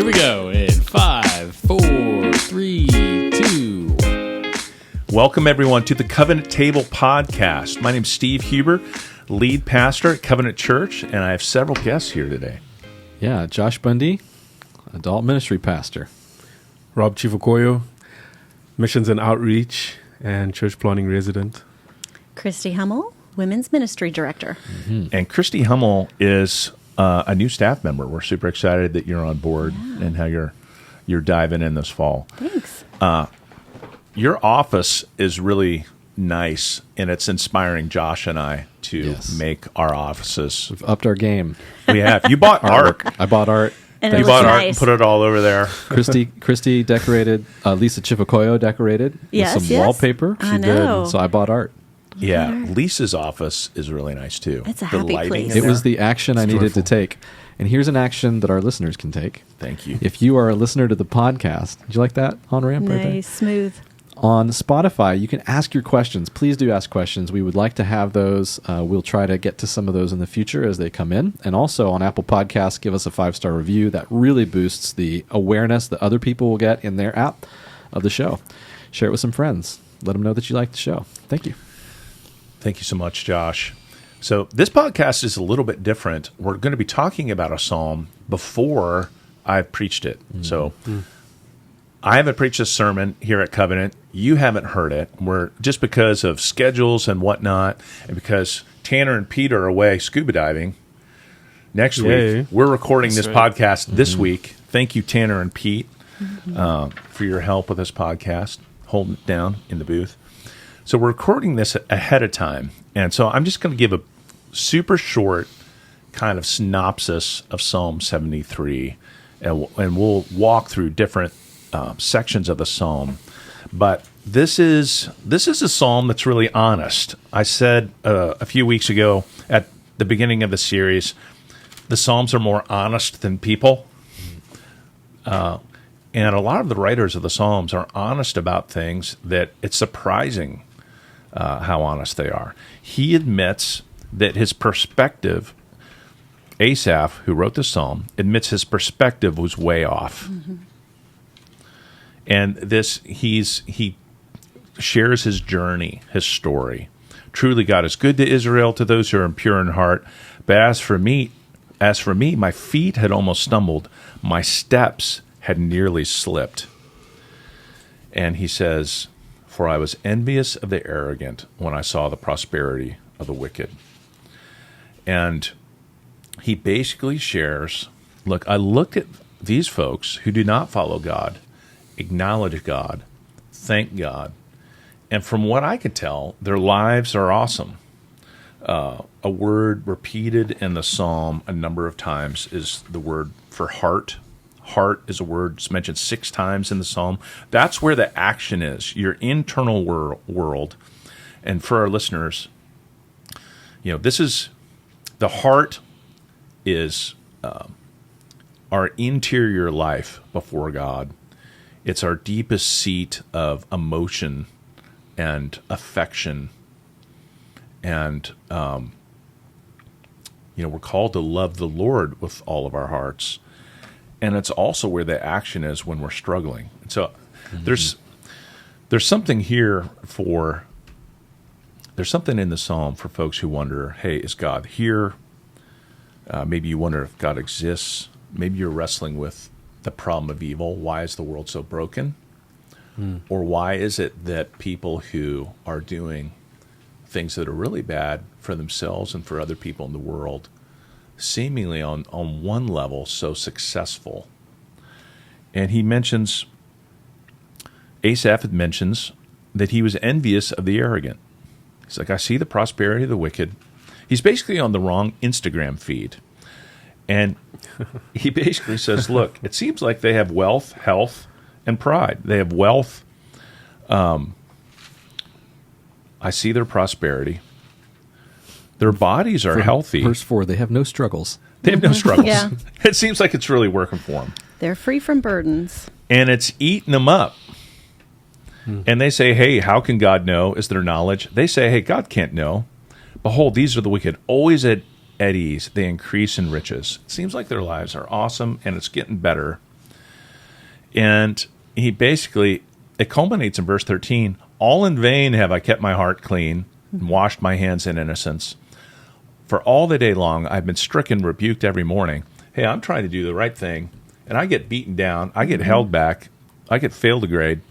we go in 5, 4, 3, 2. Welcome, everyone, to the Covenant Table podcast. My name is Steve Huber, lead pastor at Covenant Church, and I have several guests here today. Yeah, Josh Bundy, adult ministry pastor. Rob Chifokoyo, missions and outreach and church planning resident. Christy Hummel, women's ministry director. Mm-hmm. And Christy Hummel is a new staff member. We're super excited that you're on board and how you're diving in this fall. Thanks. Your office is really nice, and it's inspiring Josh and I to make our offices. We've upped our game. We have. You bought art. I bought art. And you bought art and put it all over there. Christy decorated. Lisa Chifokoyo decorated with some wallpaper. She did. So I bought art. Yeah, Lisa's office is really nice too. It's a happy place. It was the action I needed to take. And here's an action that our listeners can take. Thank you. If you are a listener to the podcast, did you like that on-ramp right there? Nice, smooth. On Spotify, you can ask your questions. Please do ask questions. We would like to have those. We'll try to get to some of those in the future as they come in. And also on Apple Podcasts, give us a 5-star review. That really boosts the awareness that other people will get in their app of the show. Share it with some friends. Let them know that you like the show. Thank you. Thank you so much, Josh. So this podcast is a little bit different. We're going to be talking about a psalm before I've preached it. Mm-hmm. So I haven't preached a sermon here at Covenant. You haven't heard it. We're just because of schedules and whatnot, and because Tanner and Pete are away scuba diving next week. We're recording this podcast this week. Thank you, Tanner and Pete, for your help with this podcast, holding it down in the booth. So we're recording this ahead of time, and so I'm just going to give a super short kind of synopsis of Psalm 73, and we'll walk through different sections of the psalm. But this is a psalm that's really honest. I said a few weeks ago at the beginning of the series, the psalms are more honest than people. And a lot of the writers of the psalms are honest about things that it's surprising how honest they are. He admits that his perspective, Asaph, who wrote the psalm, admits his perspective was way off. Mm-hmm. And he shares his journey, his story. Truly, God is good to Israel, to those who are impure in heart. But as for me, my feet had almost stumbled. My steps had nearly slipped. And he says, for I was envious of the arrogant when I saw the prosperity of the wicked. And he basically shares, look, I looked at these folks who do not follow God, acknowledge God, thank God, and from what I could tell, their lives are awesome. A word repeated in the psalm a number of times is the word for heart. Heart is a word that's mentioned 6 times in the psalm. That's where the action is, your internal world. And for our listeners, this is the heart is our interior life before God. It's our deepest seat of emotion and affection. And, we're called to love the Lord with all of our hearts. And it's also where the action is when we're struggling. And so there's something here there's something in the psalm for folks who wonder, hey, is God here? Maybe you wonder if God exists. Maybe you're wrestling with the problem of evil. Why is the world so broken? Or why is it that people who are doing things that are really bad for themselves and for other people in the world, seemingly on one level so successful? And Asaph mentions that he was envious of the arrogant. He's like, I see the prosperity of the wicked. He's basically on the wrong Instagram feed. And he basically says, look, it seems like they have wealth, health, and pride. They have wealth. I see their prosperity. Their bodies are healthy. Verse 4, they have no struggles. They have no struggles. Yeah. It seems like it's really working for them. They're free from burdens. And it's eating them up. And they say, hey, how can God know? Is there knowledge? They say, hey, God can't know. Behold, these are the wicked, always at ease. They increase in riches. It seems like their lives are awesome, and it's getting better. And he basically, it culminates in verse 13. All in vain have I kept my heart clean and washed my hands in innocence. For all the day long I've been stricken, rebuked every morning. Hey, I'm trying to do the right thing, and I get beaten down. I get held back. I get failed to grade.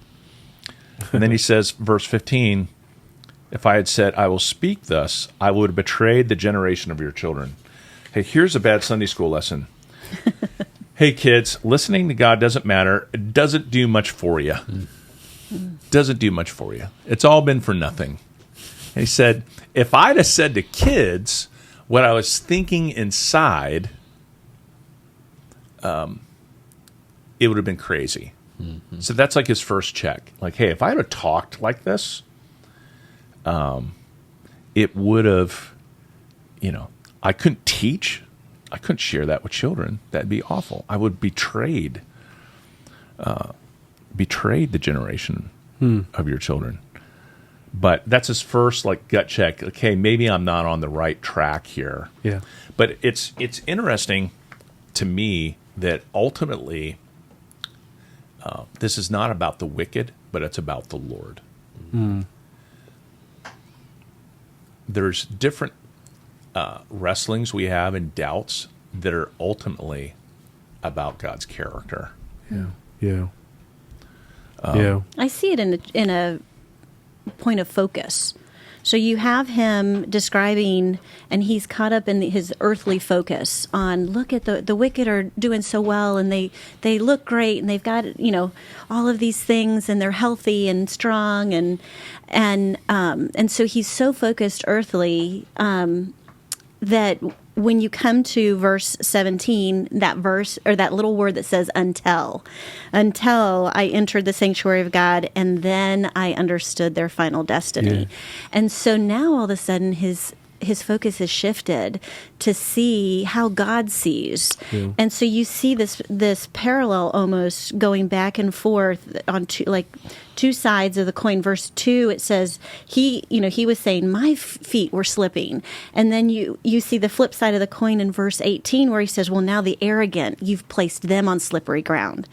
And then he says, verse 15, if I had said, I will speak thus, I would have betrayed the generation of your children. Hey, here's a bad Sunday school lesson. Hey, kids, listening to God doesn't matter. It doesn't do much for you. Doesn't do much for you. It's all been for nothing. And he said, if I'd have said to kids what I was thinking inside, it would have been crazy. Mm-hmm. So that's like his first check. Like, hey, if I had talked like this, it would have, I couldn't teach. I couldn't share that with children. That'd be awful. I would betrayed the generation of your children. But that's his first gut check. Okay, maybe I'm not on the right track here. Yeah. But it's interesting to me that ultimately this is not about the wicked, but it's about the Lord. Mm. There's different wrestlings we have and doubts that are ultimately about God's character. Yeah. Yeah. Yeah. I see it in a point of focus. So you have him describing, and he's caught up in his earthly focus on, look at the wicked are doing so well, and they look great, and they've got all of these things, and they're healthy and strong, and so he's so focused earthly that when you come to verse 17, that verse or that little word that says until I entered the sanctuary of God, and then I understood their final destiny. Yeah. And so now all of a sudden his focus is shifted to see how God sees. Yeah. And so you see this parallel almost going back and forth on two sides of the coin. Verse 2, it says he was saying my feet were slipping. And then you see the flip side of the coin in verse 18 where he says, well, now the arrogant, you've placed them on slippery ground.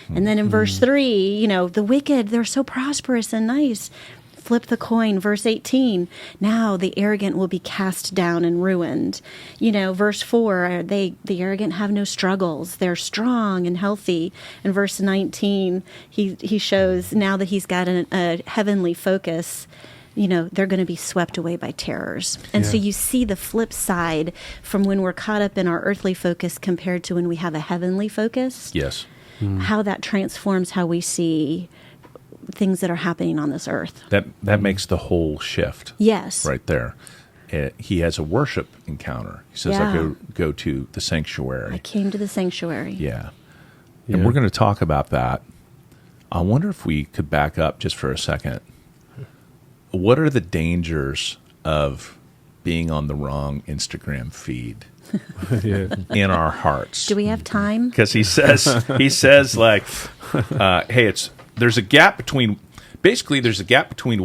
And then in verse 3, the wicked, they're so prosperous and nice. Flip the coin, verse 18. Now the arrogant will be cast down and ruined. Verse 4, the arrogant have no struggles. They're strong and healthy. And verse 19, he shows now that he's got a heavenly focus, they're going to be swept away by terrors. And so you see the flip side from when we're caught up in our earthly focus compared to when we have a heavenly focus. Yes. How that transforms how we see things that are happening on this earth. That makes the whole shift. Yes. Right there. He has a worship encounter. He says, I go to the sanctuary. I came to the sanctuary. Yeah. And we're going to talk about that. I wonder if we could back up just for a second. What are the dangers of being on the wrong Instagram feed in our hearts? Do we have time? Because he says hey, there's a gap between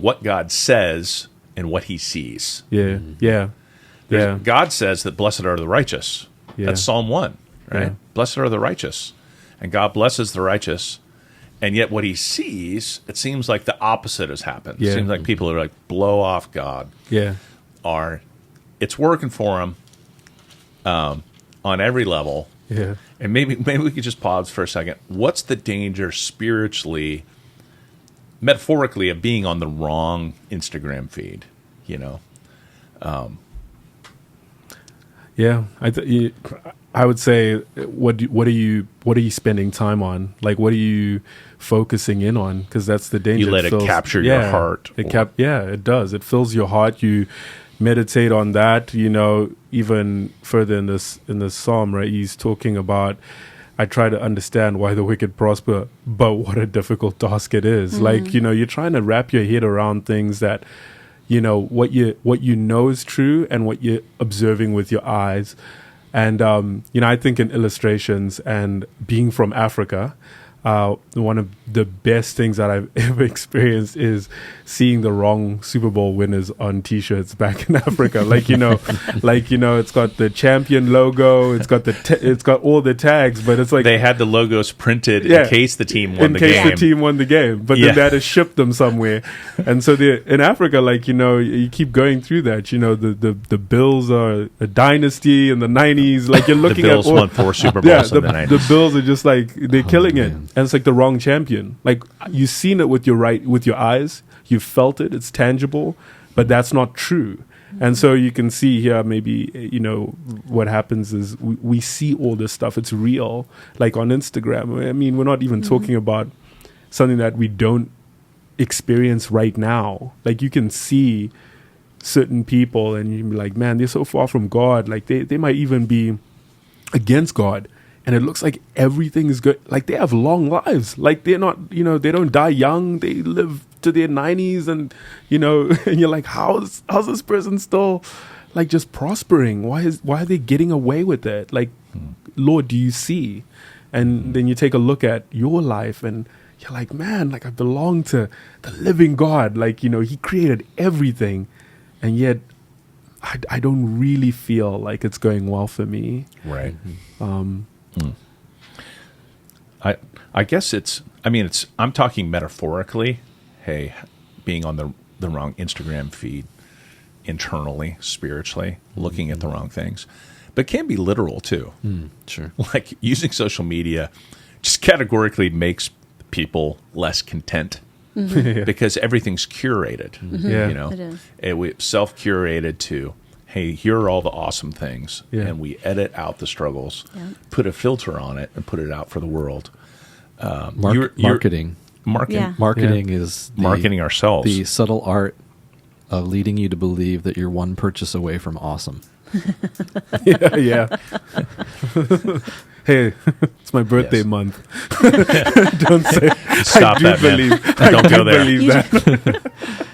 what God says and what he sees. Yeah, yeah. God says that blessed are the righteous. Yeah. That's Psalm 1, right? Yeah. Blessed are the righteous. And God blesses the righteous. And yet what he sees, it seems like the opposite has happened. Yeah. It seems like people are blow off God. Yeah. It's working for him on every level. Yeah. And maybe we could just pause for a second. What's the danger spiritually, metaphorically, of being on the wrong Instagram feed? I would say, what are you spending time on? What are you focusing in on? Because that's the danger. You let it capture your heart. It does. It fills your heart. You meditate on that. Even further in this psalm, right? He's talking about, I try to understand why the wicked prosper, but what a difficult task it is. Mm-hmm. You're trying to wrap your head around things that, what you know is true and what you're observing with your eyes. And, I think in illustrations and being from Africa, one of the best things that I've ever experienced is seeing the wrong Super Bowl winners on T-shirts back in Africa. It's got the champion logo, it's got it's got all the tags, but it's like they had the logos printed in case the team won the game. In case the team won the game, but then they had to ship them somewhere. And so in Africa, you keep going through that. The Bills are a dynasty in the 90s. Like you're looking the Bills at won 4 Super Bowls in the 90s. The Bills are just like they're killing it. Man. And it's like the wrong champion. Like you've seen it with your eyes, you've felt it, it's tangible, but that's not true. And so you can see here maybe what happens is we see all this stuff. It's real, like on Instagram. I mean, we're not even talking about something that we don't experience right now. Like you can see certain people, and you be like, man, they're so far from God. Like they might even be against God. And it looks like everything is good. Like they have long lives. Like they're not, they don't die young. They live to their 90s, and and you're like, how's this person still like just prospering? Why are they getting away with it? Like, Lord, do you see? And then you take a look at your life, and you're like, man, like I belong to the living God. Like He created everything, and yet I don't really feel like it's going well for me. Right. I guess I'm talking metaphorically. Hey, being on the wrong Instagram feed internally, spiritually, looking at the wrong things. But it can be literal too. Sure. Like using social media just categorically makes people less content because everything's curated. It is. Self-curated to, hey, here are all the awesome things, and we edit out the struggles, put a filter on it, and put it out for the world. Marketing. Marketing is marketing ourselves. The subtle art of leading you to believe that you're one purchase away from awesome. Yeah. Hey, it's my birthday month. Don't say. Stop that, man. Don't go there. Believe that.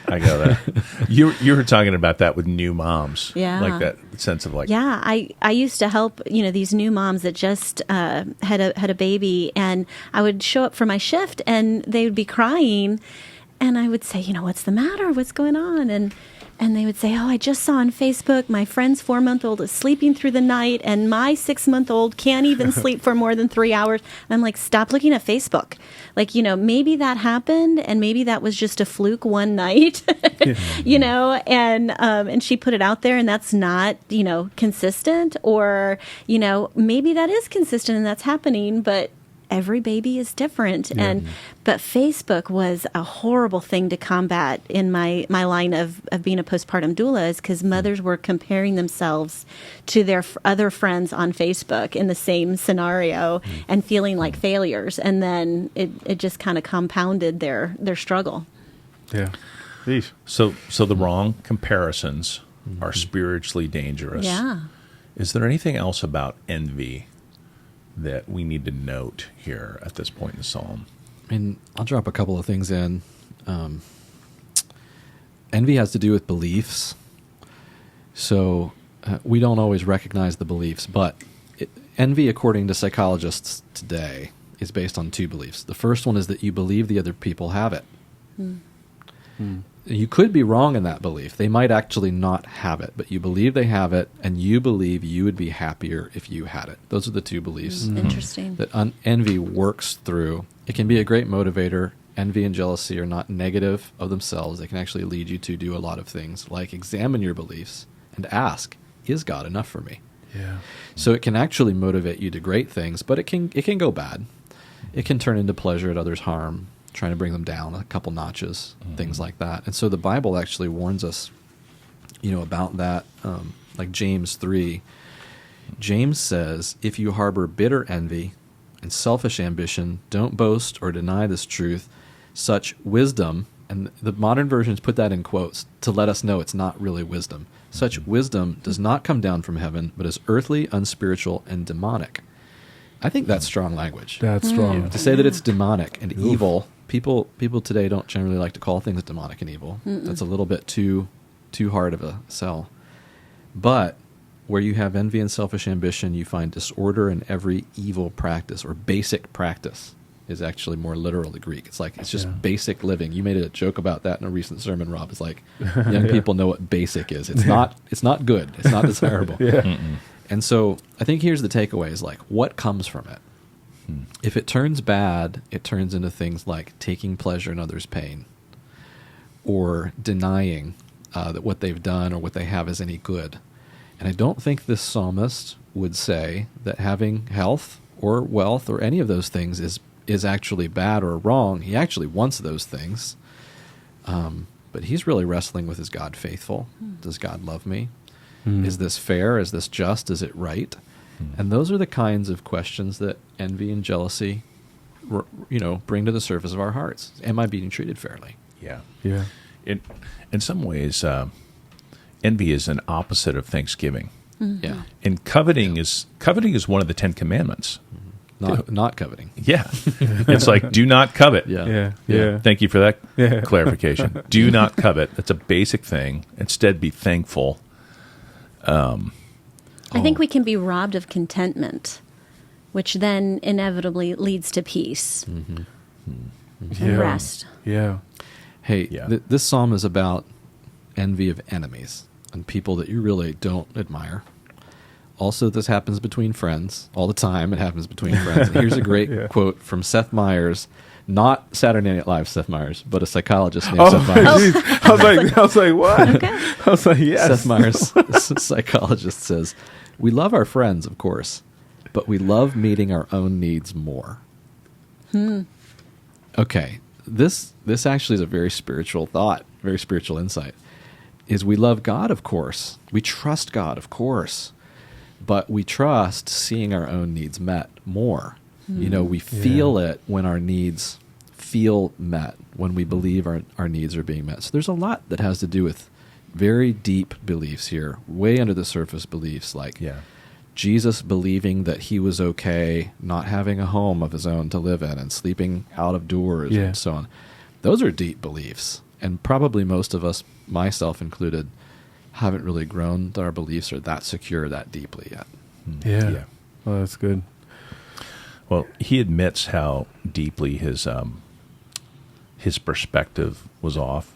I go there. You were talking about that with new moms. Yeah. Like that sense of like. Yeah, I used to help, these new moms that just had a baby, and I would show up for my shift and they would be crying, and I would say, what's the matter? What's going on? And they would say, I just saw on Facebook my friend's 4-month-old is sleeping through the night, and my 6-month-old can't even sleep for more than 3 hours. And I'm like, stop looking at Facebook. Like, maybe that happened, and maybe that was just a fluke one night, and she put it out there, and that's not, consistent, or, maybe that is consistent and that's happening, but every baby is different. But Facebook was a horrible thing to combat in my line of being a postpartum doula, is because mothers were comparing themselves to their other friends on Facebook in the same scenario and feeling like failures. And then it just kind of compounded their struggle. Yeah. Eesh. So the wrong comparisons are spiritually dangerous. Yeah. Is there anything else about envy that we need to note here at this point in the psalm? I mean, I'll drop a couple of things in. Envy has to do with beliefs. So we don't always recognize the beliefs, but envy, according to psychologists today, is based on 2 beliefs. The first one is that you believe the other people have it. You could be wrong in that belief. They might actually not have it, but you believe they have it, and you believe you would be happier if you had it. Those are the 2 beliefs Interesting. that envy works through. It can be a great motivator. Envy and jealousy are not negative of themselves. They can actually lead you to do a lot of things, like examine your beliefs and ask, is God enough for me? Yeah. So it can actually motivate you to great things, but it can go bad. It can turn into pleasure at others' harm, trying to bring them down a couple notches, things like that. And so the Bible actually warns us, about that. Like James 3, James says, if you harbor bitter envy and selfish ambition, don't boast or deny this truth. Such wisdom, and the modern versions put that in quotes to let us know it's not really wisdom. Such wisdom does not come down from heaven, but is earthly, unspiritual, and demonic. I think that's strong language. That's strong. To say that it's demonic and evil, people today don't generally like to call things demonic and evil. That's a little bit too hard of a sell. But where you have envy and selfish ambition, you find disorder in every evil practice or basic practice. is actually more literal, the Greek. It's like, it's just basic living. You made a joke about that in a recent sermon, Rob. It's like, young people know what basic is. It's not good. It's not desirable. And so I think here's the takeaway is like, what comes from it? If it turns bad, it turns into things like taking pleasure in others' pain, or denying that what they've done or what they have is any good. And I don't think this psalmist would say that having health or wealth or any of those things is actually bad or wrong. He actually wants those things. But he's really wrestling with, is God faithful? Does God love me? Is this fair? Is this just? Is it right? And those are the kinds of questions that envy and jealousy, bring to the surface of our hearts. Am I being treated fairly? Yeah. Yeah. In some ways, envy is an opposite of thanksgiving. Yeah. And coveting is one of the 10 Commandments. Not coveting. Yeah. It's like, do not covet. Yeah. Thank you for that clarification. Do not covet. That's a basic thing. Instead, be thankful. I think we can be robbed of contentment, which then inevitably leads to peace and rest. Yeah. Hey, this psalm is about envy of enemies and people that you really don't admire. Also, this happens between friends all the time. It happens between friends. And here's a great quote from Seth Meyers, not Saturday Night Live Seth Meyers, but a psychologist named Seth Meyers. I was like, what? Okay. I was like, yes. Seth Meyers, psychologist, says, "We love our friends, of course, but we love meeting our own needs more." Okay, this actually is a very spiritual thought, very spiritual insight. Is we love God, of course. We trust God, of course. But we trust seeing our own needs met more. We feel it when our needs feel met, when we believe our needs are being met. So there's a lot that has to do with very deep beliefs here, way under the surface beliefs, like Jesus believing that he was okay not having a home of his own to live in and sleeping out of doors and so on. Those are deep beliefs. And probably most of us, myself included, haven't really grown that our beliefs are that secure that deeply yet. Yeah. Oh, that's good. Well, he admits how deeply his perspective was off.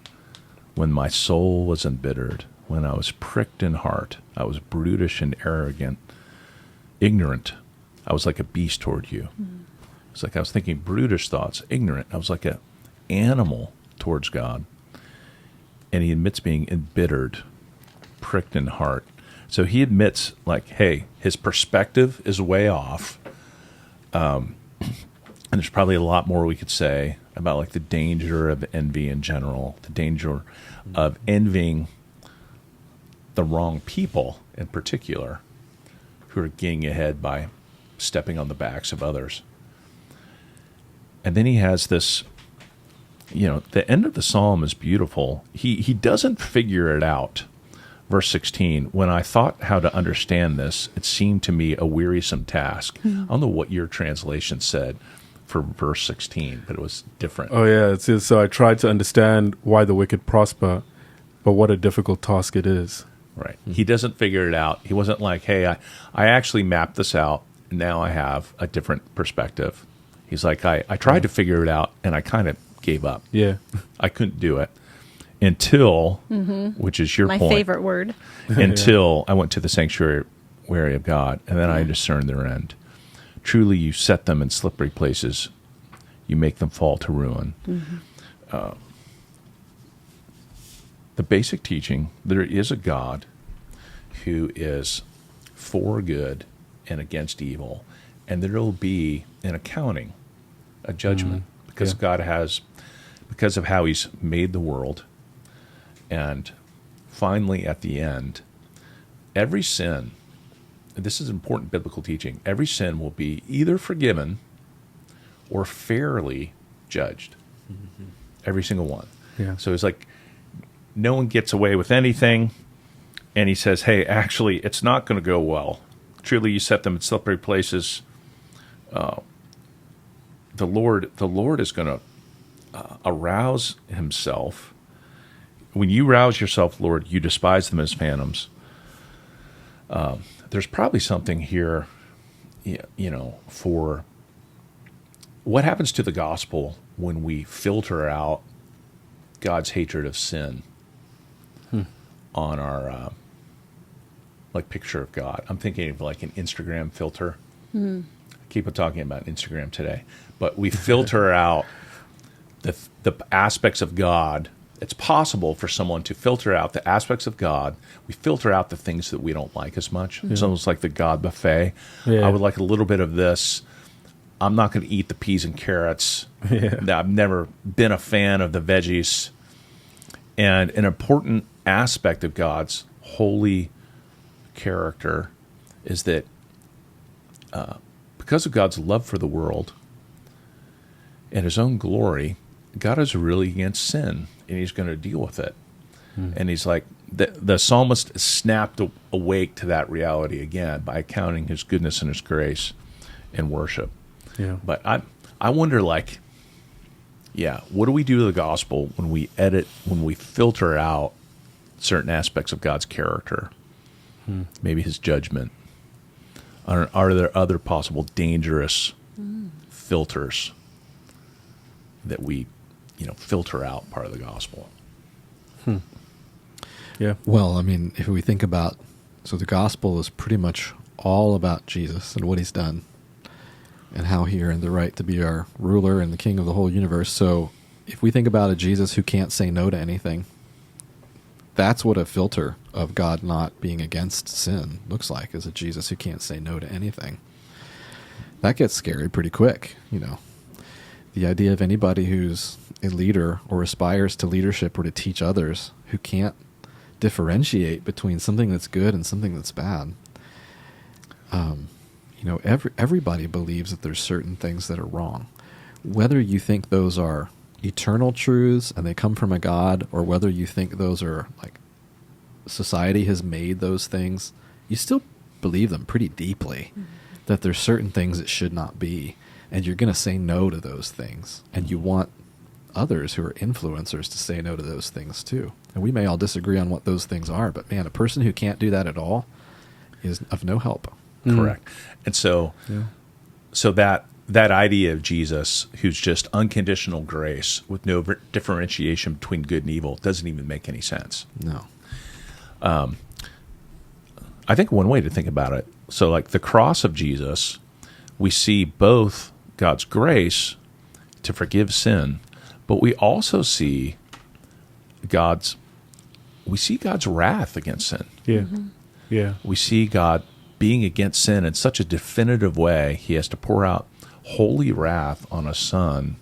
When my soul was embittered, when I was pricked in heart, I was brutish and arrogant, ignorant. I was like a beast toward you. It's like I was thinking brutish thoughts, ignorant. I was like an animal towards God. And he admits being embittered, pricked in heart. So he admits, like, hey, his perspective is way off. And there's probably a lot more we could say about, like, the danger of envy in general, the danger of envying the wrong people in particular, who are getting ahead by stepping on the backs of others. And then he has this, the end of the psalm is beautiful. He doesn't figure it out. Verse 16, when I thought how to understand this, it seemed to me a wearisome task. I don't know what your translation said for verse 16, but it was different. Oh, yeah. It says, so I tried to understand why the wicked prosper, but what a difficult task it is. Right. He doesn't figure it out. He wasn't like, hey, I actually mapped this out, and now I have a different perspective. He's like, I tried to figure it out, and I kind of gave up. Yeah. I couldn't do it. Until, which is your My point. favorite word. Until I went to the sanctuary of God, and then I discerned their end. Truly, you set them in slippery places. You make them fall to ruin. The basic teaching, there is a God who is for good and against evil, and there will be an accounting, a judgment, because because of how he's made the world. And finally, at the end, every sin, and this is important biblical teaching, every sin will be either forgiven or fairly judged. Every single one. Yeah. So it's like no one gets away with anything. And he says, hey, actually, it's not going to go well. Truly, you set them in slippery places. The Lord is going to arouse himself. When you rouse yourself, Lord, you despise them as phantoms. There's probably something here, for what happens to the gospel when we filter out God's hatred of sin on our like picture of God? I'm thinking of like an Instagram filter. I keep on talking about Instagram today, but we filter out the aspects of God. It's possible for someone to filter out the aspects of God. We filter out the things that we don't like as much. It's almost like the God buffet. Yeah. I would like a little bit of this. I'm not going to eat the peas and carrots. Yeah. I've never been a fan of the veggies. And an important aspect of God's holy character is that because of God's love for the world and his own glory, God is really against sin, and he's going to deal with it. And he's like, the psalmist snapped awake to that reality again by accounting his goodness and his grace and worship. Yeah. But I wonder, like, what do we do to the gospel when we filter out certain aspects of God's character, maybe his judgment? Are there other possible dangerous filters that we, filter out part of the gospel? Yeah. Well, I mean, if we think about, so the gospel is pretty much all about Jesus and what he's done and how he earned the right to be our ruler and the king of the whole universe. So if we think about a Jesus who can't say no to anything, that's what a filter of God not being against sin looks like, is a Jesus who can't say no to anything. That gets scary pretty quick, The idea of anybody who's a leader or aspires to leadership or to teach others who can't differentiate between something that's good and something that's bad. Everybody believes that there's certain things that are wrong. Whether you think those are eternal truths and they come from a God, or whether you think those are like society has made those things, you still believe them pretty deeply, that there's certain things that should not be, and you're going to say no to those things, and you want others who are influencers to say no to those things too. And we may all disagree on what those things are, but man, a person who can't do that at all is of no help. Correct. And so that idea of Jesus, who's just unconditional grace with no differentiation between good and evil, doesn't even make any sense. No. I think one way to think about it, so like the cross of Jesus, we see both God's grace to forgive sin, but we also see God's wrath against sin. Yeah. Yeah. We see God being against sin in such a definitive way, he has to pour out holy wrath on a son.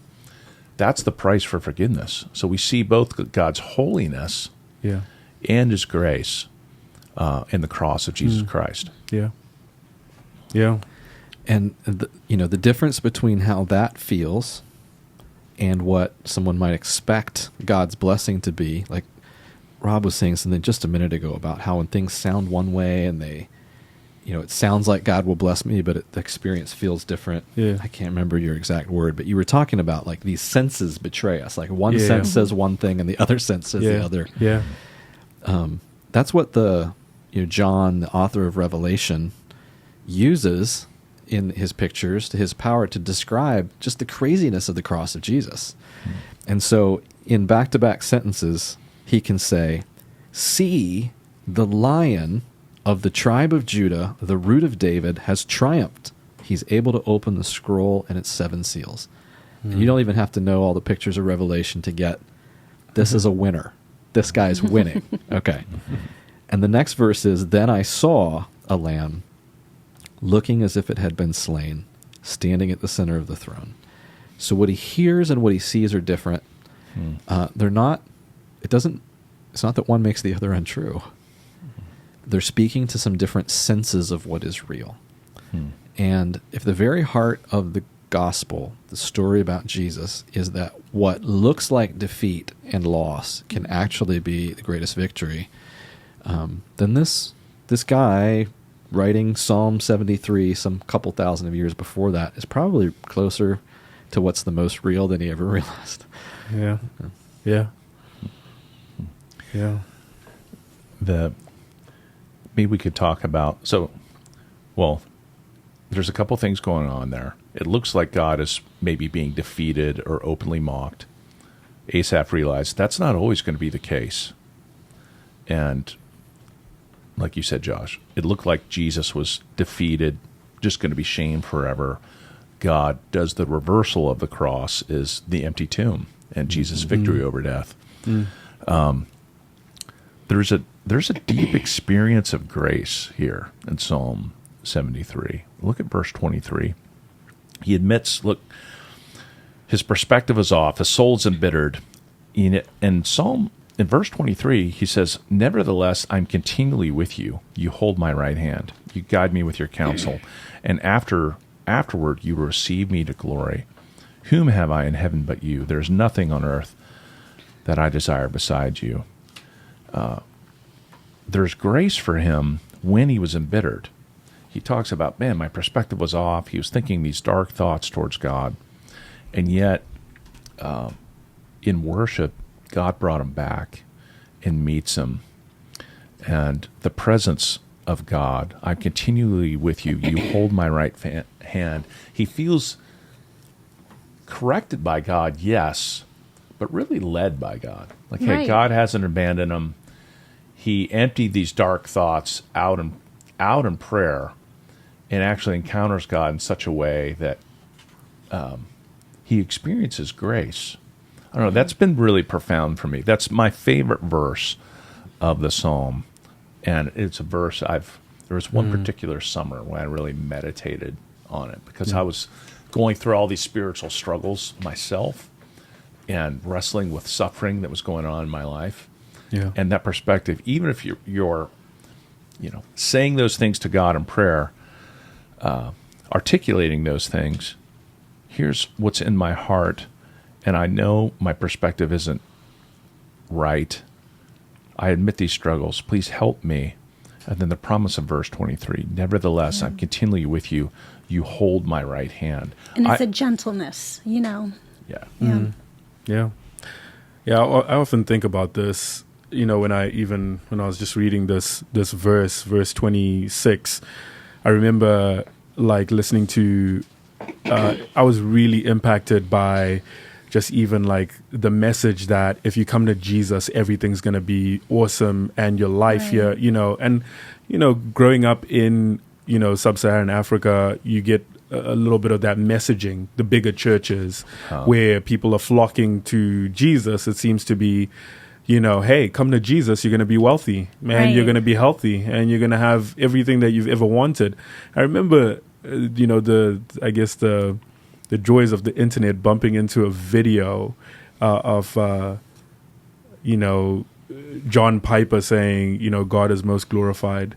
That's the price for forgiveness. So we see both God's holiness and his grace in the cross of Jesus Christ. Yeah. Yeah. And the difference between how that feels and what someone might expect God's blessing to be, like Rob was saying something just a minute ago about how when things sound one way and they, it sounds like God will bless me, but the experience feels different. Yeah. I can't remember your exact word, but you were talking about like these senses betray us. Like one sense says one thing and the other sense says the other. Yeah. That's what John, the author of Revelation, uses in his pictures to his power to describe just the craziness of the cross of Jesus. And so in back-to-back sentences, he can say, "See, the Lion of the tribe of Judah, the root of David, has triumphed. He's able to open the scroll and its 7 seals." And you don't even have to know all the pictures of Revelation to get, this is a winner. This guy's winning. Okay. And the next verse is, "Then I saw a lamb looking as if it had been slain, standing at the center of the throne." So what he hears and what he sees are different. They're not, it's not that one makes the other untrue. They're speaking to some different senses of what is real. And if the very heart of the gospel, the story about Jesus, is that what looks like defeat and loss can actually be the greatest victory, then this guy writing Psalm 73 some couple thousand of years before that is probably closer to what's the most real than he ever realized. Yeah. Yeah. Yeah. Maybe we could talk about, there's a couple things going on there. It looks like God is maybe being defeated or openly mocked. Asaph realized that's not always going to be the case. And like you said, Josh, it looked like Jesus was defeated, just going to be shamed forever. God does the reversal of the cross, is the empty tomb and Jesus' victory over death. There's a deep experience of grace here in Psalm 73. Look at verse 23. He admits, look, his perspective is off. His soul's embittered. In verse 23, he says, "Nevertheless, I'm continually with you. You hold my right hand. You guide me with your counsel. And afterward, you receive me to glory. Whom have I in heaven but you? There's nothing on earth that I desire beside you." There's grace for him when he was embittered. He talks about, man, my perspective was off. He was thinking these dark thoughts towards God. And yet, in worship, God brought him back and meets him. And the presence of God, I'm continually with you. You hold my right hand. He feels corrected by God, yes, but really led by God. Like, hey, God hasn't abandoned him. He emptied these dark thoughts out in prayer and actually encounters God in such a way that he experiences grace. I don't know, that's been really profound for me. That's my favorite verse of the psalm. And it's a verse there was one particular summer when I really meditated on it because I was going through all these spiritual struggles myself and wrestling with suffering that was going on in my life. Yeah. And that perspective, even if you're saying those things to God in prayer, articulating those things, here's what's in my heart, and I know my perspective isn't right. I admit these struggles. Please help me. And then the promise of verse 23, nevertheless, I'm continually with you. You hold my right hand. And it's a gentleness, Yeah. Yeah. I often think about this, when I was just reading this verse 26, I remember like listening to, I was really impacted by just even like the message that if you come to Jesus, everything's going to be awesome and your life here, growing up in, sub-Saharan Africa, you get a little bit of that messaging, the bigger churches where people are flocking to Jesus. It seems to be, hey, come to Jesus, you're going to be wealthy, man, you're going to be healthy, and you're going to have everything that you've ever wanted. I remember, the joys of the internet bumping into a video of John Piper saying, God is most glorified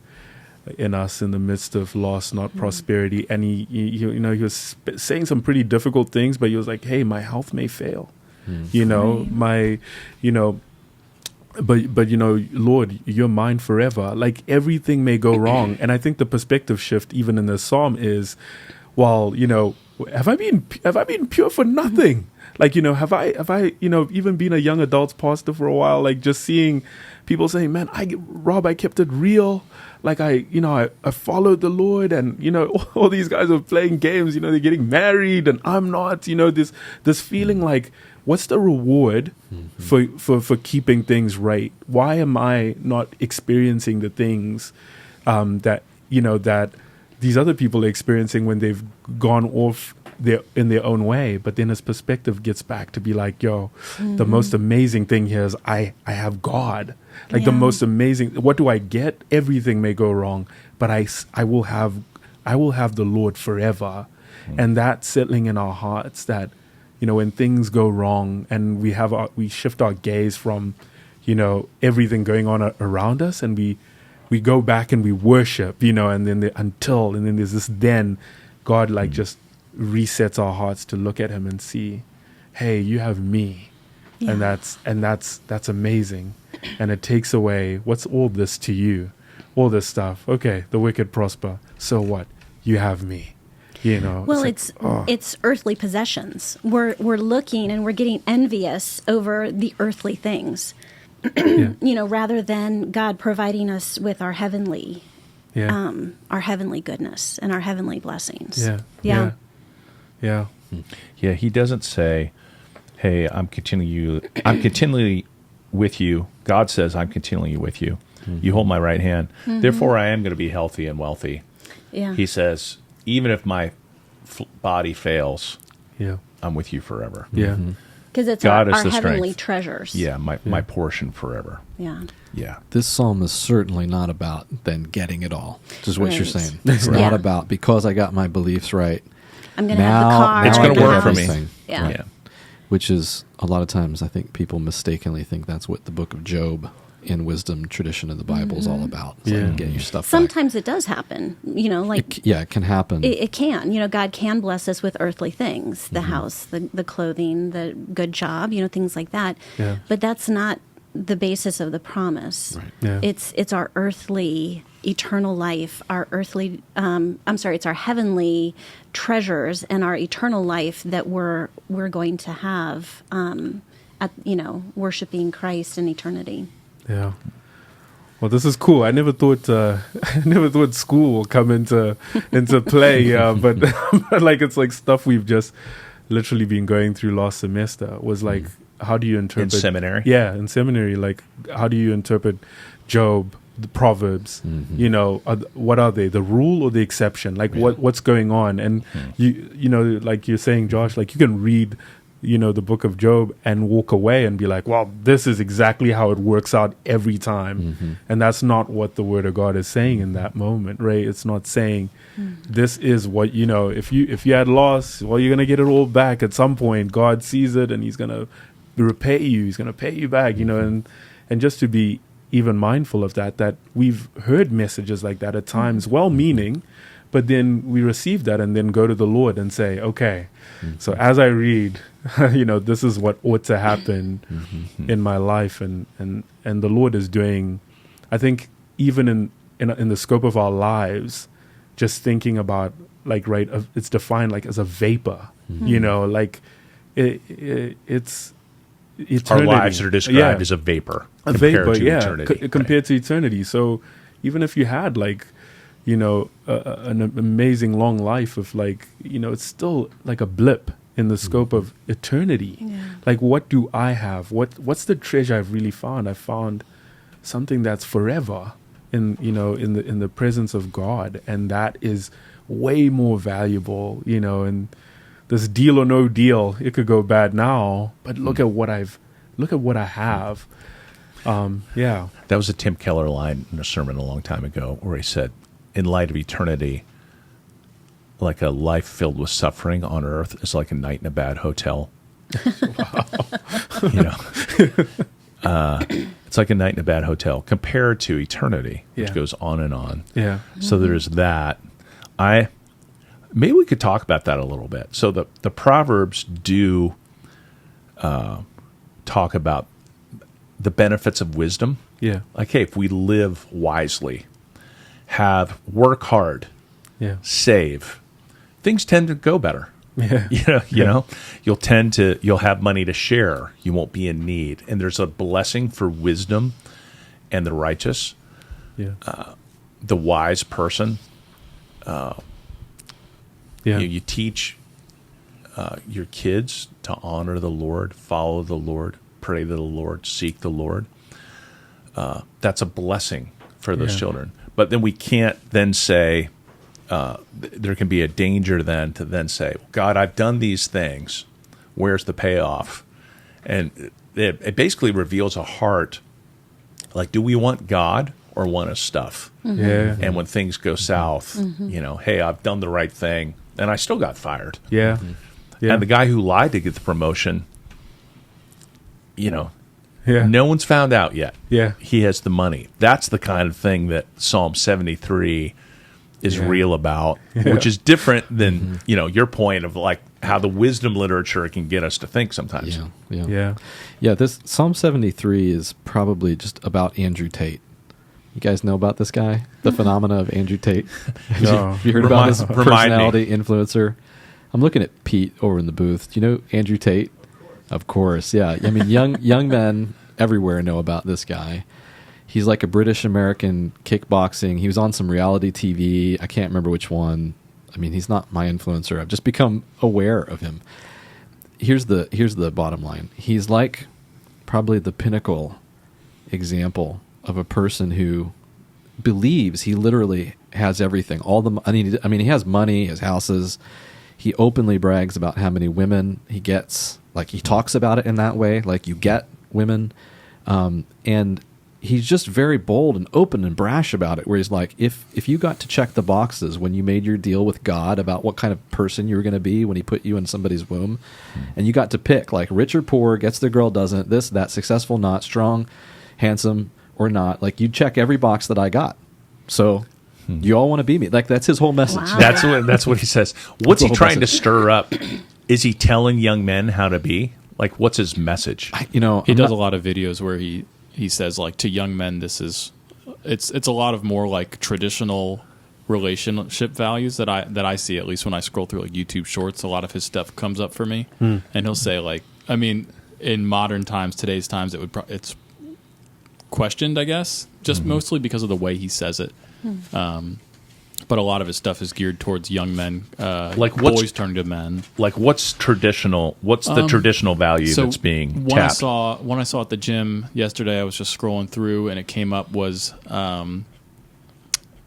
in us in the midst of loss, not prosperity. And he was saying some pretty difficult things, but he was like, hey, my health may fail, but Lord, you're mine forever. Like everything may go wrong. And I think the perspective shift even in this psalm is, well, have I been pure for nothing? Like, have I even been a young adults pastor for a while, like just seeing people saying, man, Rob, I kept it real. Like I followed the Lord, and, all these guys are playing games, they're getting married and I'm not, this feeling like, what's the reward for keeping things right? Why am I not experiencing the things, that these other people are experiencing when they've gone off in their own way? But then his perspective gets back to be like, yo, the most amazing thing here is I have God. Like the most amazing, what do I get? Everything may go wrong, but I will have the Lord forever. And that settling in our hearts that, when things go wrong and we shift our gaze from, everything going on around us, and we go back and we worship, and then there's this, then God just resets our hearts to look at him and see, hey, you have me. Yeah. And that's amazing. And it takes away, what's all this to you? All this stuff. Okay, the wicked prosper. So what? You have me. Well, it's earthly possessions. We're looking and we're getting envious over the earthly things. Rather than God providing us with our heavenly our heavenly goodness and our heavenly blessings. Yeah. Yeah, he doesn't say, "Hey, I'm continually with you." God says, "I'm continually with you. You hold my right hand. Therefore, I am going to be healthy and wealthy." Yeah. He says, "Even if my body fails, Yeah. I'm with you forever." Yeah. Because it's God our is the heavenly strength. treasures. Yeah, my portion forever. Yeah. Yeah. This psalm is certainly not about then getting it all, which is what you're Right. saying. It's Yeah. not about because I got my beliefs right. I'm going to have the car. It's now gonna I get work for me. everything. Yeah. Yeah. Which is a lot of times I think people mistakenly think that's what the book of Job in wisdom tradition of the Bible is all about. It's Yeah. like get your stuff back. Sometimes it does happen, like It can happen. it can. God can bless us with earthly things, the house, the clothing, the good job, things like that. Yeah. But that's not the basis of the promise. Right. Yeah. It's our earthly eternal life, our earthly it's our heavenly treasures and our eternal life that we're going to have at worshiping Christ in eternity. Yeah. Well, this is cool. I never thought school will come into play. But like it's like stuff we've just literally been going through last semester. Was like, how do you interpret In seminary? Yeah, in seminary. Like, how do you interpret Job, the Proverbs? What are they? The rule or the exception? Like, what's going on? And like you're saying, Josh, like you can read the book of Job and walk away and be like, well, this is exactly how it works out every time. And that's not what the word of God is saying in that moment, right? It's not saying this is what, if you had lost, well, you're going to get it all back at some point. God sees it and he's going to repay you. He's going to pay you back, and just to be even mindful of that we've heard messages like that at times, well-meaning, but then we receive that and then go to the Lord and say, okay, so as I read, this is what ought to happen in my life. And the Lord is doing, I think, even in the scope of our lives, just thinking about, like, right, it's defined like as a vapor, like it's eternity. Our lives are described as a vapor. A vapor, to eternity. Compared to eternity. So even if you had, like, an amazing long life of, like, it's still like a blip in the scope of eternity. Yeah. Like, what do I have? What's the treasure I've really found? I found something that's forever in the presence of God, and that is way more valuable. And this deal or no deal, it could go bad now, but look at what I have. Yeah. That was a Tim Keller line in a sermon a long time ago where he said, in light of eternity, like a life filled with suffering on earth is like a night in a bad hotel. It's like a night in a bad hotel compared to eternity, which goes on and on. Yeah. So there's that. Maybe we could talk about that a little bit. So the Proverbs do talk about the benefits of wisdom. Yeah. Like, hey, if we live wisely, work hard, save, things tend to go better. Yeah. You'll have money to share. You won't be in need. And there's a blessing for wisdom and the righteous. Yeah. The wise person. You teach your kids to honor the Lord, follow the Lord, pray to the Lord, seek the Lord. That's a blessing for those children. But then we can't then say, there can be a danger then to then say, God, I've done these things. Where's the payoff? And it basically reveals a heart. Like, do we want God or want his stuff? Yeah. And when things go south, hey, I've done the right thing, and I still got fired. Yeah. Yeah. And the guy who lied to get the promotion, Yeah. no one's found out yet. Yeah. He has the money. That's the kind of thing that Psalm 73 is real about, which is different than, your point of, like, how the wisdom literature can get us to think sometimes. Yeah, this Psalm 73 is probably just about Andrew Tate. You guys know about this guy? The phenomena of Andrew Tate? No. Have you heard about this personality influencer? I'm looking at Pete over in the booth. Do you know Andrew Tate? Of course, yeah. I mean, young men everywhere know about this guy. He's like a British American kickboxing. He was on some reality TV. I can't remember which one. I mean, he's not my influencer. I've just become aware of him. Here's the bottom line. He's like probably the pinnacle example of a person who believes he literally has everything. All the I mean, he has money, he has houses. He openly brags about how many women he gets. Like, he talks about it in that way, like, you get women. And he's just very bold and open and brash about it, where he's like, if you got to check the boxes when you made your deal with God about what kind of person you were going to be when he put you in somebody's womb, and you got to pick, like, rich or poor, gets the girl, doesn't, this, that, successful, not, strong, handsome, or not, like, you check every box that I got. So you all want to be me. Like, that's his whole message. Wow. That's what he says. What's he trying to stir up? Is he telling young men how to be? Like, what's his message? He does a lot of videos where he says, like, to young men, it's a lot of more like traditional relationship values that I see, at least when I scroll through like YouTube Shorts. A lot of his stuff comes up for me, and he'll say, like, I mean, in modern times, today's times, it's questioned, I guess, just mostly because of the way he says it. But a lot of his stuff is geared towards young men, like boys turning to men. Like, what's traditional? What's the traditional value that's being tapped? One I saw at the gym yesterday, I was just scrolling through, and it came up was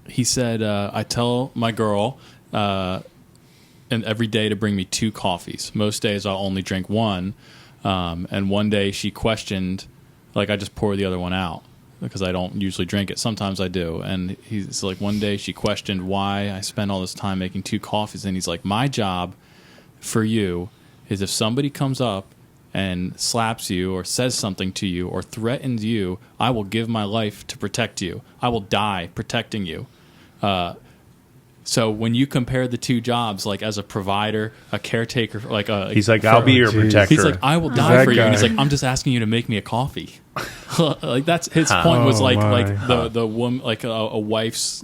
he said, I tell my girl and every day to bring me 2 coffees. Most days I'll only drink one. And one day she questioned, like, I just pour the other one out, because I don't usually drink it. Sometimes I do. And he's like, one day she questioned why I spend all this time making 2 coffees. And he's like, my job for you is if somebody comes up and slaps you or says something to you or threatens you, I will give my life to protect you. I will die protecting you. So when you compare the 2 jobs, like as a provider, a caretaker, like he's like, I'll be your protector. He's like, I will die for you. And he's like, I'm just asking you to make me a coffee. Like, that's his point was like the woman, like a wife's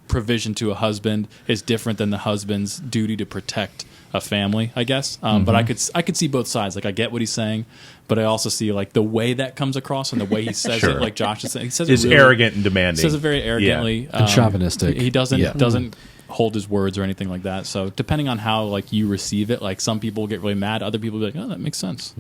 provision to a husband is different than the husband's duty to protect a family, I guess. But I could see both sides. Like, I get what he's saying, but I also see, like, the way that comes across and the way he says it, like Josh is saying. He says it's arrogant and demanding. He says it very arrogantly. And chauvinistic. He doesn't hold his words or anything like that. So depending on how, like, you receive it, like, some people get really mad, other people be like, oh, that makes sense.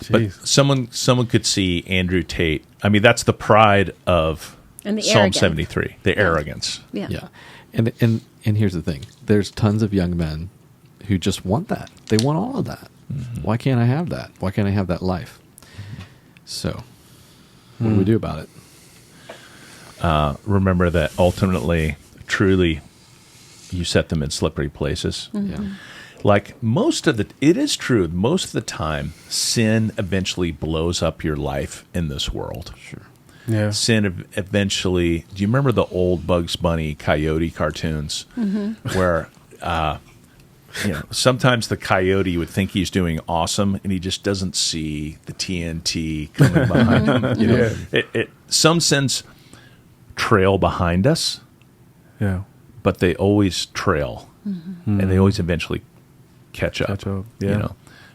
But someone could see Andrew Tate. I mean, that's the pride of Psalm 73, the arrogance. Yeah. And here's the thing. There's tons of young men who just want that. They want all of that. Why can't I have that? Why can't I have that life? So, what do we do about it? Remember that ultimately, truly, you set them in slippery places. Yeah. Like, it is true, most of the time, sin eventually blows up your life in this world. Sure. Yeah. Sin eventually. Do you remember the old Bugs Bunny coyote cartoons where sometimes the coyote would think he's doing awesome and he just doesn't see the TNT coming behind him. Some sins trail behind us, but they always trail, and they always eventually catch up.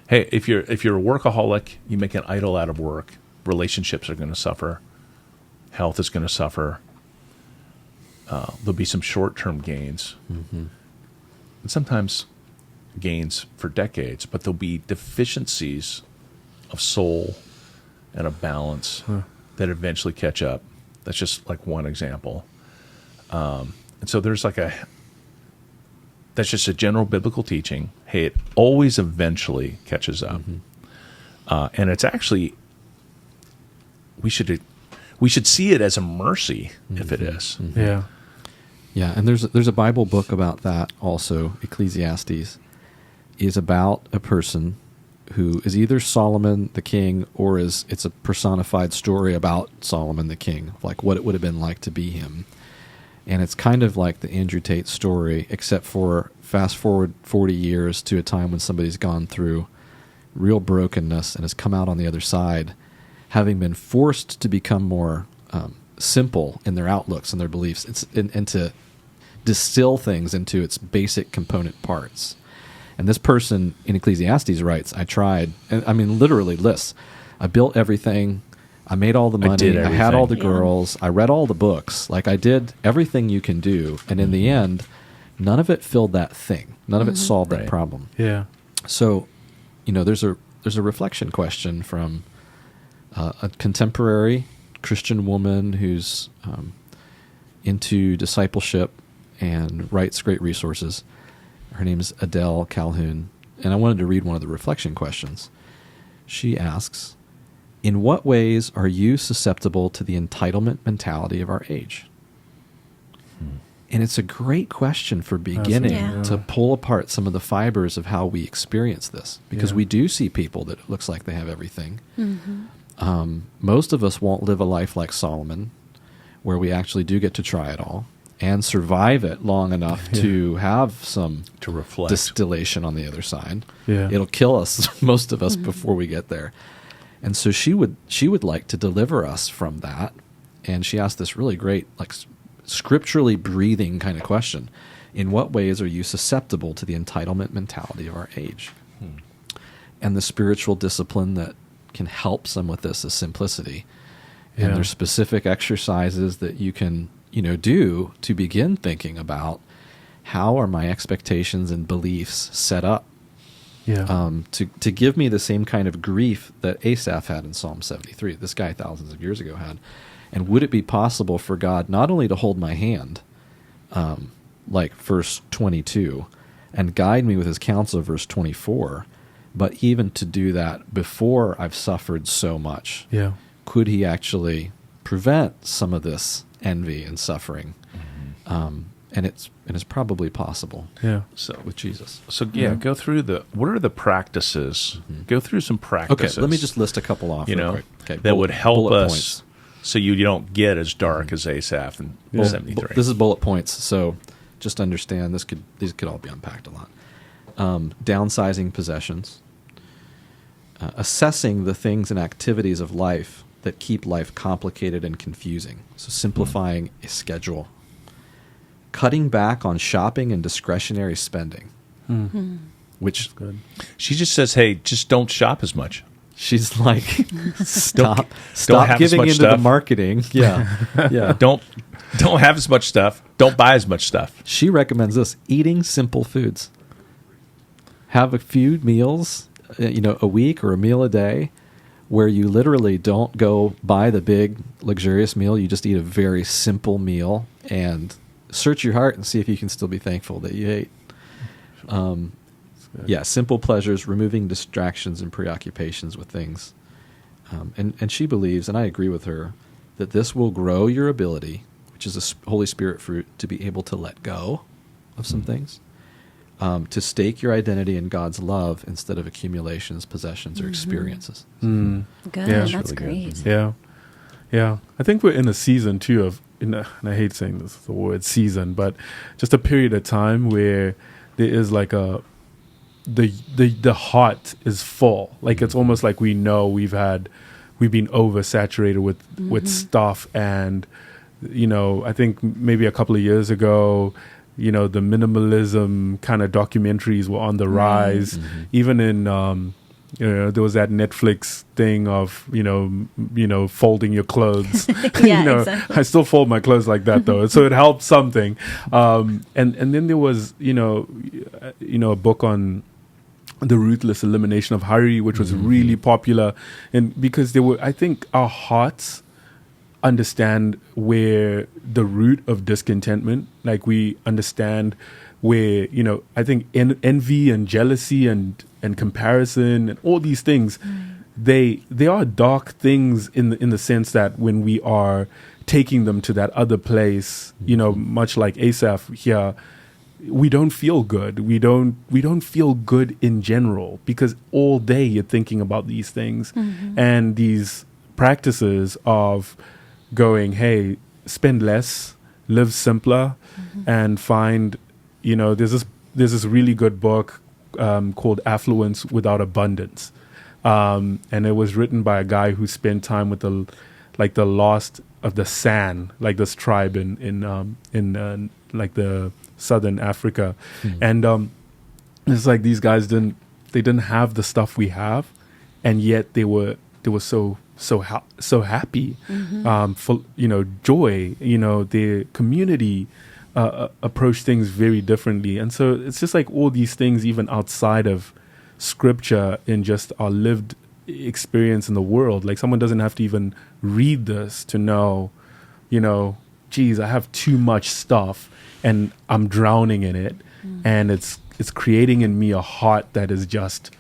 Hey, if you're a workaholic, you make an idol out of work. Relationships are going to suffer. Health is going to suffer. There'll be some short-term gains, and sometimes gains for decades, but there'll be deficiencies of soul and of balance that eventually catch up. That's just like one example. And so there's that's just a general biblical teaching. Hey, it always eventually catches up. And it's actually, we should see it as a mercy if it is. Yeah. Yeah, and there's a Bible book about that also. Ecclesiastes is about a person who is either Solomon the king or it's a personified story about Solomon the king, like what it would have been like to be him. And it's kind of like the Andrew Tate story, except for fast forward 40 years to a time when somebody's gone through real brokenness and has come out on the other side, having been forced to become more simple in their outlooks and their beliefs, and to distill things into its basic component parts. And this person in Ecclesiastes writes, I tried, and I mean literally lists, I built everything, I made all the money. did I had all the everything. girls. I read all the books. Like, I did everything you can do. And in the end, none of it filled that thing. None of it solved that Right. problem. Yeah. So, there's a reflection question from a contemporary Christian woman who's into discipleship and writes great resources. Her name is Adele Calhoun. And I wanted to read one of the reflection questions. She asks, in what ways are you susceptible to the entitlement mentality of our age? And it's a great question for beginning Yeah. to pull apart some of the fibers of how we experience this. Because Yeah. we do see people that it looks like they have everything. Most of us won't live a life like Solomon, where we actually do get to try it all and survive it long enough to have some To reflect. distillation on the other side. Yeah. It'll kill us, most of us, before we get there. And so she would like to deliver us from that. And she asked this really great, like, scripturally breathing kind of question. In what ways are you susceptible to the entitlement mentality of our age? And the spiritual discipline that can help some with this is simplicity. And Yeah. there's specific exercises that you can, do to begin thinking about how are my expectations and beliefs set up Yeah. to give me the same kind of grief that Asaph had in Psalm 73, this guy thousands of years ago had. And would it be possible for God not only to hold my hand, like verse 22, and guide me with his counsel, verse 24, but even to do that before I've suffered so much? Yeah. Could he actually prevent some of this envy and suffering? And it's probably possible Yeah. So, with Jesus. so yeah, go through what are the practices? Go through some Okay, practices. let me just list a couple off real quick. Okay, that would help bullet us points. so you don't get as dark as Asaph in Yeah. 73. This is bullet points, so just understand these could all be unpacked a lot. Downsizing possessions, assessing the things and activities of life that keep life complicated and confusing. So simplifying a schedule, cutting back on shopping and discretionary spending, which Good. She just says, "Hey, just don't shop as much." she's like, stop have as giving much into the stuff. marketing. Yeah, yeah. Don't have as much stuff. Don't buy as much stuff. She recommends this: eating simple foods. Have a few meals, a week or a meal a day, where you literally don't go buy the big luxurious meal. You just eat a very simple meal and search your heart and see if you can still be thankful that you ate. Yeah, simple pleasures, removing distractions and preoccupations with things. And she believes, and I agree with her, that this will grow your ability, which is a Holy Spirit fruit, to be able to let go of some things, to stake your identity in God's love instead of accumulations, possessions, or experiences. Mm. Good. Yeah. That's Really good. great. Yeah. Yeah. I think we're in a season too of, and I hate saying this, the word season, but just a period of time where there is like the heart is full. Like it's almost like we know we've been oversaturated with stuff. And, I think maybe a couple of years ago, the minimalism kind of documentaries were on the rise. Even in, there was that Netflix thing of, folding your clothes. Yeah, exactly. I still fold my clothes like that though. So it helped something. And then there was, a book on the ruthless elimination of hurry, which was really popular. And because I think our hearts understand where the root of discontentment, like we understand where, I think envy and jealousy and comparison and all these things, they are dark things in the sense that when we are taking them to that other place, much like Asaph here, we don't feel good. We don't feel good in general because all day you're thinking about these things and these practices of going, hey, spend less, live simpler, and find, there's this really good book called Affluence Without Abundance, and it was written by a guy who spent time with the lost of the San, like this tribe in like the Southern Africa, and it's like these guys didn't have the stuff we have, and yet they were so so happy, full, joy. Their community approach things very differently, and so it's just like all these things, even outside of Scripture, in just our lived experience in the world. Like someone doesn't have to even read this to know, geez, I have too much stuff and I'm drowning in it, and it's creating in me a heart that is just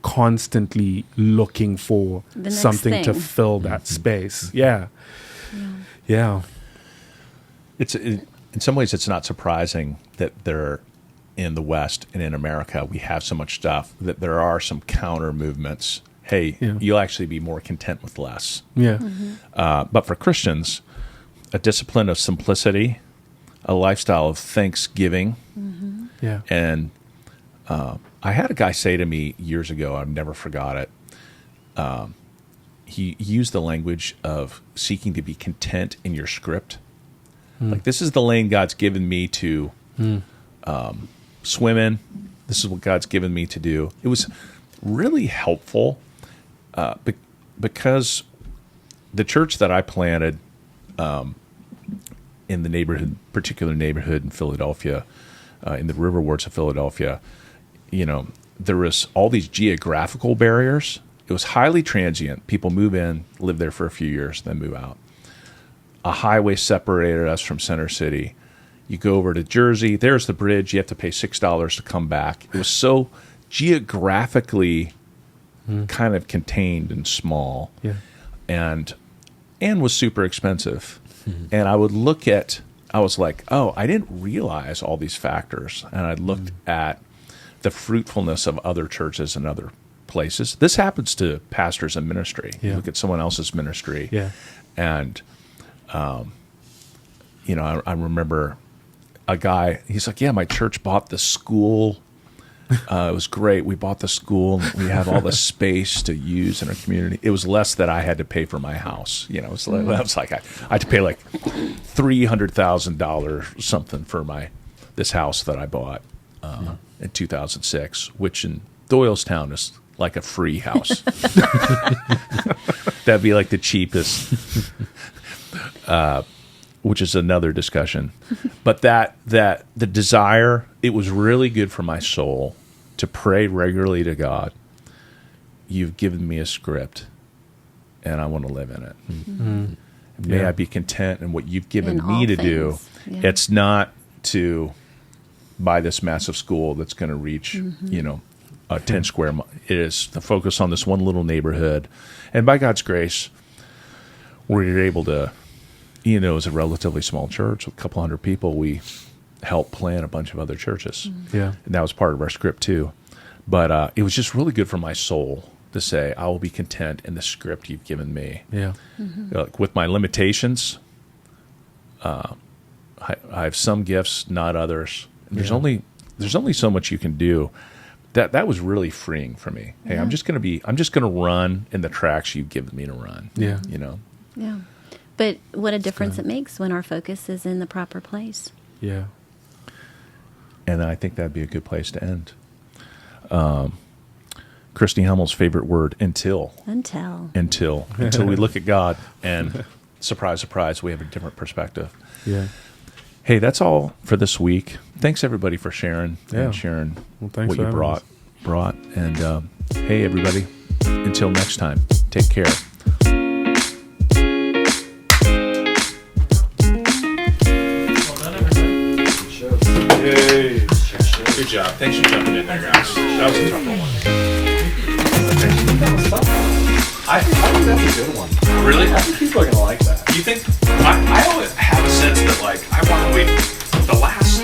constantly looking for something to fill that space. Yeah. It's in some ways it's not surprising that there, in the West and in America, we have so much stuff that there are some counter movements. Hey, you'll actually be more content with less. Yeah. But for Christians, a discipline of simplicity, a lifestyle of thanksgiving. Yeah. And I had a guy say to me years ago, I've never forgot it. He used the language of seeking to be content in your script. Like, this is the lane God's given me to swim in. This is what God's given me to do. It was really helpful because the church that I planted in the neighborhood, particular neighborhood in Philadelphia, in the river wards of Philadelphia, there was all these geographical barriers. It was highly transient. People move in, live there for a few years, then move out. A highway separated us from Center City. You go over to Jersey, there's the bridge. You have to pay $6 to come back. It was so geographically kind of contained and small, and was super expensive. And I would look at, I was like, oh, I didn't realize all these factors. And I looked at the fruitfulness of other churches and other places. This happens to pastors in ministry. You look at someone else's ministry, and I remember a guy. He's like, "Yeah, my church bought the school. It was great. We bought the school. And we have all the space to use in our community. It was less that I had to pay for my house. I was like, I had to pay like $300,000 something for this house that I bought in 2006, which in Doylestown is like a free house. That'd be like the cheapest." Which is another discussion. But that the desire, it was really good for my soul to pray regularly to God. You've given me a script, and I want to live in it. May I be content in what you've given me to do. It's not to buy this massive school that's going to reach, a 10 square miles. It is the focus on this one little neighborhood. And by God's grace, we're able to, it's a relatively small church with a couple hundred people. We helped plant a bunch of other churches. And that was part of our script too. But it was just really good for my soul to say, I will be content in the script you've given me. Like, with my limitations, I have some gifts, not others. And there's only so much you can do. That was really freeing for me. Hey, I'm just going to run in the tracks you've given me to run. Yeah. But what a difference it makes when our focus is in the proper place. Yeah. And I think that'd be a good place to end. Christy Hummel's favorite word, until we look at God and surprise, surprise, we have a different perspective. Yeah. Hey, that's all for this week. Thanks everybody for sharing and sharing what you brought. And hey, everybody, until next time, take care. Yay. Good job. Thanks for jumping in there, guys. That was a tough one. I think that's a good one. Really? I think people are going to like that. You think? I always have a sense that, like, I want to wait the last